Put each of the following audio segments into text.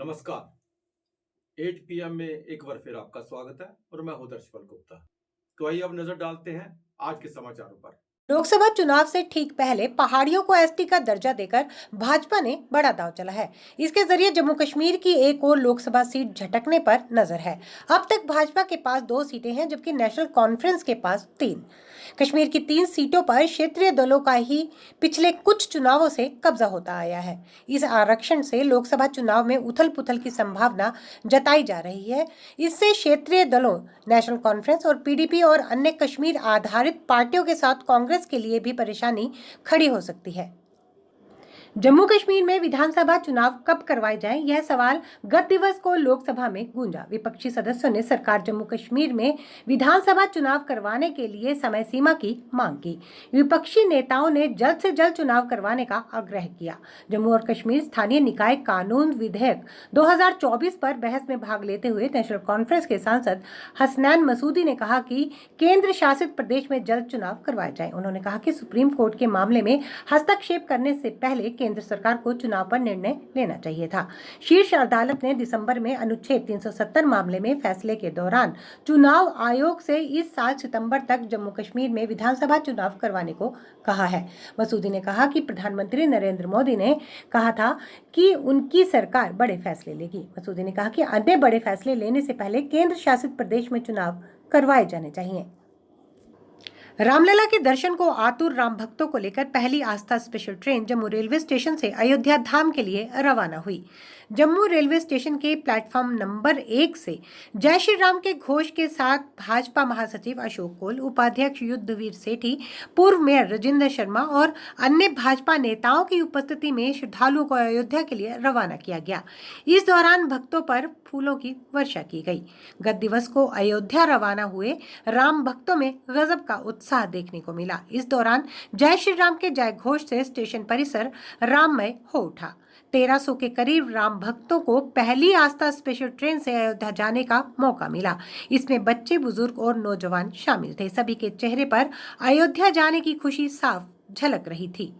नमस्कार। 8 PM में एक बार फिर आपका स्वागत है और मैं हूं दर्शपल गुप्ता। तो आइए अब नजर डालते हैं आज के समाचारों पर। लोकसभा चुनाव से ठीक पहले पहाड़ियों को एसटी का दर्जा देकर भाजपा ने बड़ा दांव चला है। इसके जरिए जम्मू कश्मीर की एक और लोकसभा सीट झटकने पर नजर है। अब तक भाजपा के पास 2 सीटें हैं, जबकि नेशनल कॉन्फ्रेंस के पास 3। कश्मीर की 3 सीटों पर क्षेत्रीय दलों का ही पिछले कुछ चुनावों से कब्जा होता आया है। इस आरक्षण से लोकसभा चुनाव में उथल पुथल की संभावना जताई जा रही है। इससे क्षेत्रीय दलों, नेशनल कॉन्फ्रेंस और पीडीपी और अन्य कश्मीर आधारित पार्टियों के साथ कांग्रेस के लिए भी परेशानी खड़ी हो सकती है। जम्मू कश्मीर में विधानसभा चुनाव कब करवाए जाएं, यह सवाल गत दिवस को लोकसभा में गूंजा। विपक्षी सदस्यों ने सरकार जम्मू कश्मीर में विधानसभा चुनाव करवाने के लिए समय सीमा की मांग की। विपक्षी नेताओं ने जल्द से जल्द चुनाव करवाने का आग्रह किया। जम्मू और कश्मीर स्थानीय निकाय कानून विधेयक 2024 पर बहस में भाग लेते हुए नेशनल कॉन्फ्रेंस के सांसद हसनैन मसूदी ने कहा कि केंद्र शासित प्रदेश में जल्द चुनाव करवाए जाएं। उन्होंने कहा कि सुप्रीम कोर्ट के मामले में हस्तक्षेप करने से पहले केंद्र सरकार को चुनाव पर निर्णय लेना चाहिए था। शीर्ष अदालत ने दिसंबर में अनुच्छेद 370 मामले में फैसले के दौरान चुनाव आयोग से इस साल सितंबर तक जम्मू कश्मीर में विधानसभा चुनाव करवाने को कहा है। मसूदी ने कहा कि प्रधानमंत्री नरेंद्र मोदी ने कहा था कि उनकी सरकार बड़े फैसले लेगी। मसूदी ने कहा कि अन्य बड़े फैसले लेने से पहले केंद्र शासित प्रदेश में चुनाव करवाए जाने चाहिए। रामलला के दर्शन को आतुर राम भक्तों को लेकर पहली आस्था special train Jammu railway station से अयोध्या धाम के लिए रवाना हुई। जम्मू रेलवे स्टेशन के प्लेटफॉर्म नंबर 1 से जय श्री राम के घोष के साथ भाजपा महासचिव अशोक कोल, उपाध्यक्ष युद्धवीर सेठी, पूर्व मेयर राजेंद्र शर्मा और अन्य भाजपा नेताओं की उपस्थिति में श्रद्धालुओं को अयोध्या के लिए रवाना किया गया। इस दौरान भक्तों पर फूलों की वर्षा की गई। गत दिवस को अयोध्या रवाना हुए राम भक्तों में गजब का उत्साह देखने को मिला। इस दौरान जय श्री राम के जय घोष से स्टेशन परिसर राममय हो उठा। 1300 के करीब राम भक्तों को पहली आस्था स्पेशल ट्रेन से अयोध्या जाने का मौका मिला। इसमें बच्चे, बुजुर्ग और नौजवान शामिल थे। सभी के चेहरे पर अयोध्या जाने की खुशी साफ झलक रही थी।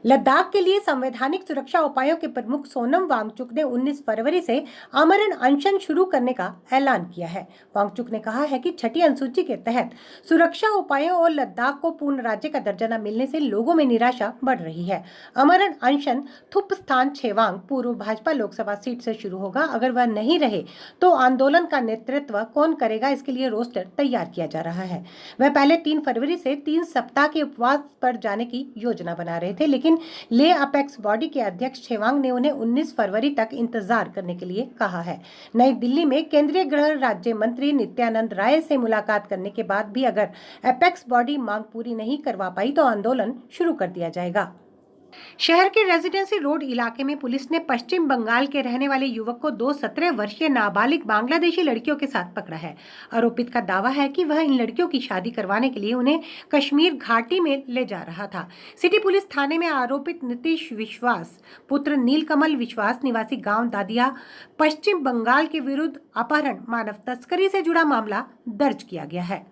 लद्दाख के लिए संवैधानिक सुरक्षा उपायों के प्रमुख सोनम वांगचुक ने 19 फरवरी से आमरण अनशन शुरू करने का ऐलान किया है। वांगचुक ने कहा है कि 6ठी अनुसूची के तहत सुरक्षा उपायों और लद्दाख को पूर्ण राज्य का दर्जा न मिलने से लोगों में निराशा बढ़ रही है। आमरण अनशन थुप स्थान छेवांग पूर्व भाजपा लोकसभा सीट से शुरू होगा। अगर वह नहीं रहे तो आंदोलन का नेतृत्व कौन करेगा, इसके लिए रोस्टर तैयार किया जा रहा है। वह पहले 3 फरवरी से 3 सप्ताह के उपवास पर जाने की योजना बना रहे थे, लेकिन ले अपेक्स बॉडी के अध्यक्ष छेवांग ने उन्हें 19 फरवरी तक इंतजार करने के लिए कहा है। नई दिल्ली में केंद्रीय गृह राज्य मंत्री नित्यानंद राय से मुलाकात करने के बाद भी अगर अपेक्स बॉडी मांग पूरी नहीं करवा पाई तो आंदोलन शुरू कर दिया जाएगा। शहर के रेजिडेंसी रोड इलाके में पुलिस ने पश्चिम बंगाल के रहने वाले युवक को 2 17 वर्षीय नाबालिग बांग्लादेशी लड़कियों के साथ पकड़ा है। आरोपित का दावा है कि वह इन लड़कियों की शादी करवाने के लिए उन्हें कश्मीर घाटी में ले जा रहा था। सिटी पुलिस थाने में आरोपित नीतीश विश्वास पुत्र नीलकमल विश्वास निवासी गांव दादिया पश्चिम बंगाल के विरुद्ध अपहरण, मानव तस्करी से जुड़ा मामला दर्ज किया गया है।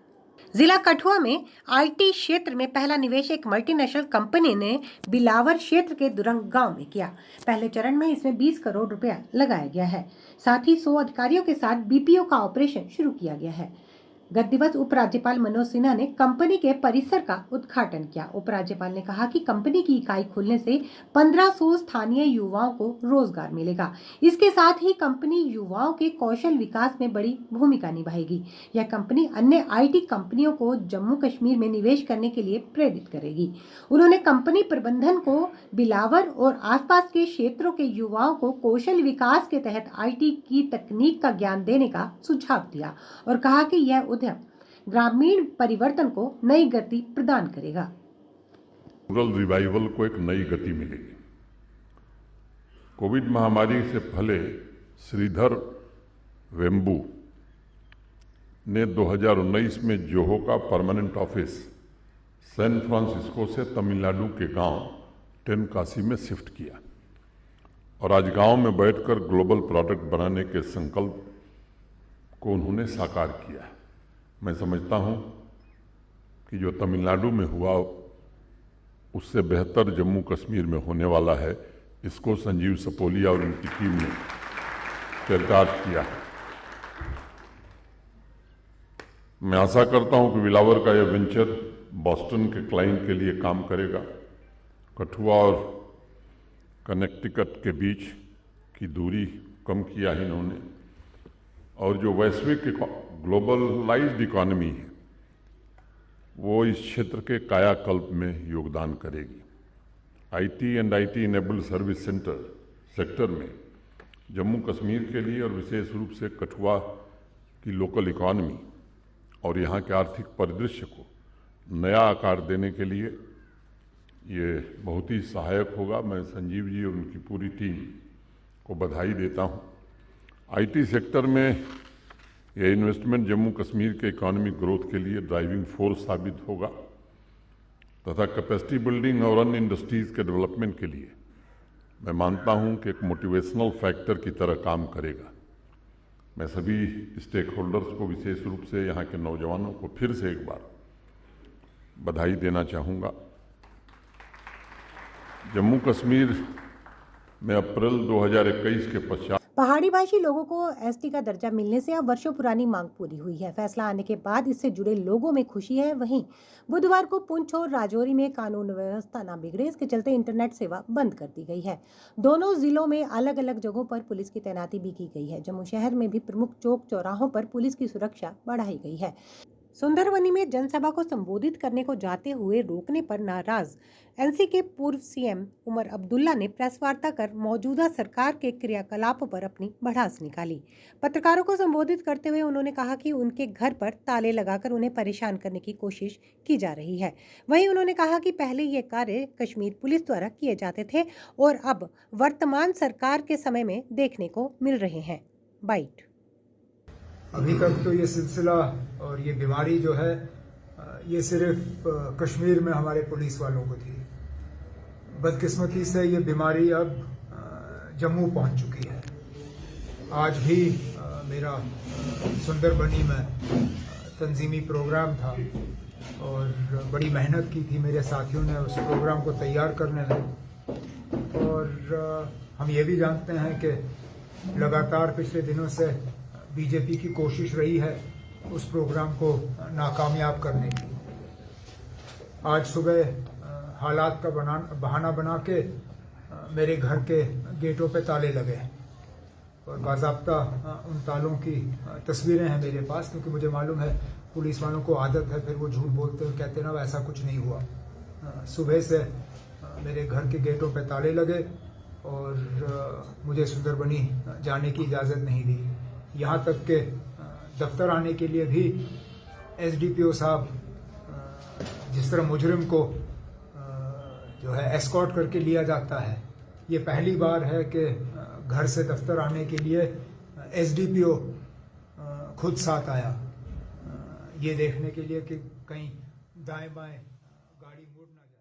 जिला कठुआ में आईटी क्षेत्र में पहला निवेश एक मल्टीनेशनल कंपनी ने बिलावर क्षेत्र के दुरंग गांव में किया। पहले चरण में इसमें 20 करोड़ रुपया लगाया गया है। साथ ही 100 अधिकारियों के साथ बीपीओ का ऑपरेशन शुरू किया गया है। गत दिवस उपराज्यपाल मनोज सिन्हा ने कंपनी के परिसर का उद्घाटन किया। उपराज्यपाल ने कहा कि कंपनी की इकाई खुलने से 1500 स्थानीय युवाओं को रोजगार मिलेगा। इसके साथ ही कंपनी युवाओं के कौशल विकास में बड़ी भूमिका निभाएगी। यह कंपनी अन्य आईटी कंपनियों को जम्मू कश्मीर में निवेश करने के लिए प्रेरित करेगी। उन्होंने कंपनी प्रबंधन को बिलावर और आसपास के क्षेत्रों के युवाओं को कौशल विकास के तहत आईटी की तकनीक का ज्ञान देने का सुझाव दिया और कहा कि यह उद्यम ग्रामीण परिवर्तन को नई गति प्रदान करेगा। रूरल रिवाइवल को एक नई गति मिलेगी। कोविड महामारी से पहले श्रीधर वेम्बू ने 2019 में जोहो का परमानेंट ऑफिस सैन फ्रांसिस्को से तमिलनाडु के गांव टेनकासी में शिफ्ट किया और आज गांव में बैठकर ग्लोबल प्रोडक्ट बनाने के संकल्प को उन्होंने साकार किया है। मैं समझता हूं कि जो तमिलनाडु में हुआ उससे बेहतर जम्मू कश्मीर में होने वाला है, इसको संजीव सपोलिया और उनकी टीम ने चरितार्थ किया है। मैं आशा करता हूं कि विलावर का यह वेंचर बॉस्टन के क्लाइंट के लिए काम करेगा। कठुआ और कनेक्टिकट के बीच की दूरी कम किया है इन्होंने, और जो वैश्विक ग्लोबलाइज्ड इकॉनमी है वो इस क्षेत्र के कायाकल्प में योगदान करेगी। IT and IT enabled service sector में जम्मू कश्मीर के लिए और विशेष रूप से कठुआ की लोकल इकॉनमी और यहाँ के आर्थिक परिदृश्य को नया आकार देने के लिए ये बहुत ही सहायक होगा। मैं संजीव जी और उनकी पूरी टीम को बधाई देता हूँ। आईटी सेक्टर में यह इन्वेस्टमेंट जम्मू कश्मीर के इकोनॉमिक ग्रोथ के लिए ड्राइविंग फोर्स साबित होगा तथा कैपेसिटी बिल्डिंग और अन्य इंडस्ट्रीज के डेवलपमेंट के लिए मैं मानता हूं कि एक मोटिवेशनल फैक्टर की तरह काम करेगा। मैं सभी स्टेक होल्डर्स को, विशेष रूप से यहाँ के नौजवानों को फिर से एक बार बधाई देना चाहूँगा। जम्मू कश्मीर में अप्रैल 2021 के पश्चात पहाड़ी भाषी लोगों को एसटी का दर्जा मिलने से अब वर्षों पुरानी मांग पूरी हुई है। फैसला आने के बाद इससे जुड़े लोगों में खुशी है। वहीं बुधवार को पुंछ और राजौरी में कानून व्यवस्था न बिगड़े, इसके चलते इंटरनेट सेवा बंद कर दी गई है। दोनों जिलों में अलग अलग जगहों पर पुलिस की तैनाती भी की गई है। जम्मू शहर में भी प्रमुख चौक चौराहों पर पुलिस की सुरक्षा बढ़ाई गई है। सुंदरबनी में जनसभा को संबोधित करने को जाते हुए रोकने पर नाराज एनसी के पूर्व सीएम उमर अब्दुल्ला ने प्रेस वार्ता कर मौजूदा सरकार के क्रियाकलापों पर अपनी भड़ास निकाली। पत्रकारों को संबोधित करते हुए उन्होंने कहा कि उनके घर पर ताले लगाकर उन्हें परेशान करने की कोशिश की जा रही है। वहीं उन्होंने कहा कि पहले ये कार्य कश्मीर पुलिस द्वारा किए जाते थे और अब वर्तमान सरकार के समय में देखने को मिल रहे हैं। बाइट। अभी तक तो ये सिलसिला और ये बीमारी जो है ये सिर्फ कश्मीर में हमारे पुलिस वालों को थी। बदकिस्मती से ये बीमारी अब जम्मू पहुंच चुकी है। आज भी मेरा सुंदरबनी में तंजीमी प्रोग्राम था और बड़ी मेहनत की थी मेरे साथियों ने उस प्रोग्राम को तैयार करने में। और हम ये भी जानते हैं कि लगातार पिछले दिनों से बीजेपी की कोशिश रही है उस प्रोग्राम को नाकामयाब करने की। आज सुबह हालात का बहाना बना के मेरे घर के गेटों पे ताले लगे और बाज़ाब्ता उन तालों की तस्वीरें हैं मेरे पास, क्योंकि मुझे मालूम है पुलिस वालों को आदत है, फिर वो झूठ बोलते हैं, कहते ना ऐसा कुछ नहीं हुआ। सुबह से मेरे घर के गेटों पे ताले लगे और मुझे सुंदरबनी जाने की इजाज़त नहीं दी। यहाँ तक के दफ्तर आने के लिए भी एसडीपीओ साहब जिस तरह मुजरिम को जो है एस्कॉर्ट करके लिया जाता है, ये पहली बार है कि घर से दफ्तर आने के लिए एसडीपीओ खुद साथ आया, ये देखने के लिए कि कहीं दाएं बाएं गाड़ी मुड़ ना जाए।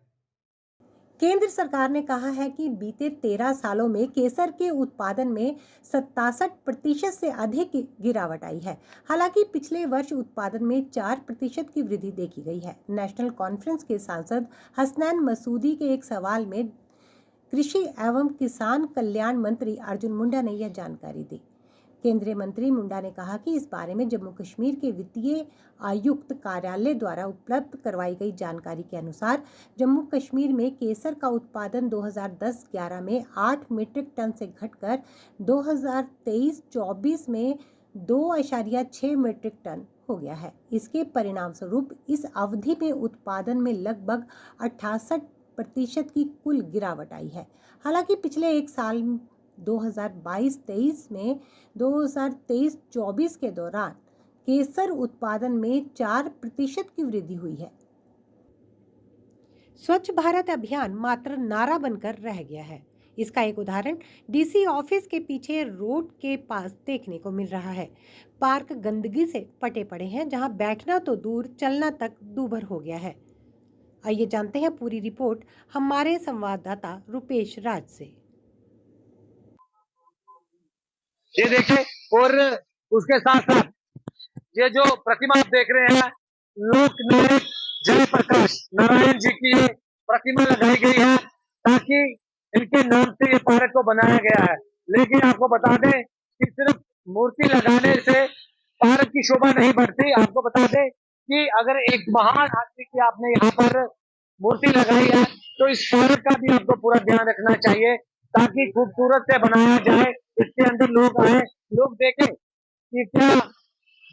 केंद्र सरकार ने कहा है कि बीते 13 सालों में केसर के उत्पादन में 67% से अधिक गिरावट आई है। हालांकि पिछले वर्ष उत्पादन में 4% की वृद्धि देखी गई है। नेशनल कॉन्फ्रेंस के सांसद हसनैन मसूदी के एक सवाल में कृषि एवं किसान कल्याण मंत्री अर्जुन मुंडा ने यह जानकारी दी। केंद्रीय मंत्री मुंडा ने कहा कि इस बारे में जम्मू कश्मीर के वित्तीय आयुक्त कार्यालय द्वारा उपलब्ध करवाई गई जानकारी के अनुसार जम्मू कश्मीर में केसर का उत्पादन 2010-11 में 8 मीट्रिक टन से घटकर 2023-24 में 2.6 मीट्रिक टन हो गया है। इसके परिणाम स्वरूप इस अवधि में उत्पादन में लगभग 68% की कुल गिरावट आई है। हालांकि पिछले एक साल 2022-23 में 2023-24 के दौरान केसर उत्पादन में 4% की वृद्धि हुई है। स्वच्छ भारत अभियान मात्र नारा बनकर रह गया है। इसका एक उदाहरण डीसी ऑफिस के पीछे रोड के पास देखने को मिल रहा है। पार्क गंदगी से पटे पड़े हैं, जहां बैठना तो दूर चलना तक दूभर हो गया है। आइए जानते हैं पूरी रिपोर्ट हमारे संवाददाता रुपेश राज से। ये देखिए, और उसके साथ साथ ये जो प्रतिमा आप देख रहे हैं, लोक नायक जयप्रकाश नारायण जी की प्रतिमा लगाई गई है ताकि इनके नाम से ये पार्क को बनाया गया है। लेकिन आपको बता दें कि सिर्फ मूर्ति लगाने से पार्क की शोभा नहीं बढ़ती। आपको बता दें कि अगर एक महान आदमी की आपने यहाँ पर मूर्ति लगाई है तो इस पार्क का भी आपको पूरा ध्यान रखना चाहिए ताकि खूबसूरत से बनाया जाए। इसके अंदर लोग आए, लोग देखें कि क्या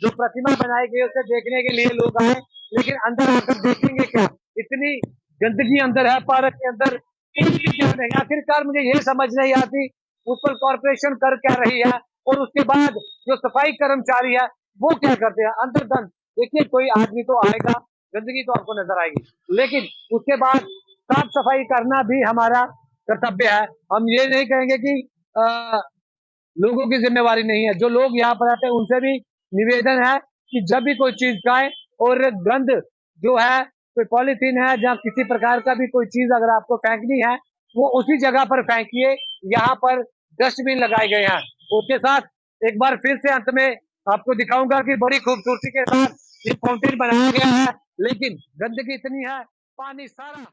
जो प्रतिमा बनाई गई उसे देखने के लिए लोग आए, लेकिन अंदर आकर देखेंगे क्या? इतनी गंदगी अंदर है पार्क के अंदर, क्या नहीं। आखिरकार मुझे ये समझ नहीं आती उस पर कॉर्पोरेशन कर क्या रही है और उसके बाद जो सफाई कर्मचारी है वो क्या करते हैं अंदर दन। देखिए कोई आदमी तो आएगा, गंदगी तो आपको नजर आएगी, लेकिन उसके बाद साफ सफाई करना भी हमारा कर्तव्य है। हम ये नहीं कहेंगे कि लोगों की जिम्मेवारी नहीं है। जो लोग यहाँ पर आते हैं उनसे भी निवेदन है कि जब भी कोई चीज खाए और गंद जो है, कोई पॉलीथीन है, जहाँ किसी प्रकार का भी कोई चीज अगर आपको फेंकनी है वो उसी जगह पर फेंकिए। यहाँ पर डस्टबिन लगाए गए हैं। उसके साथ एक बार फिर से अंत में आपको दिखाऊंगा कि बड़ी खूबसूरती के साथ ये फाउंटेन बनाया गया है, लेकिन गंदगी इतनी है, पानी सारा।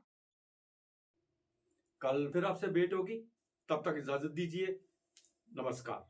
कल फिर आपसे भेंट होगी, तब तक इजाजत दीजिए। नमस्कार।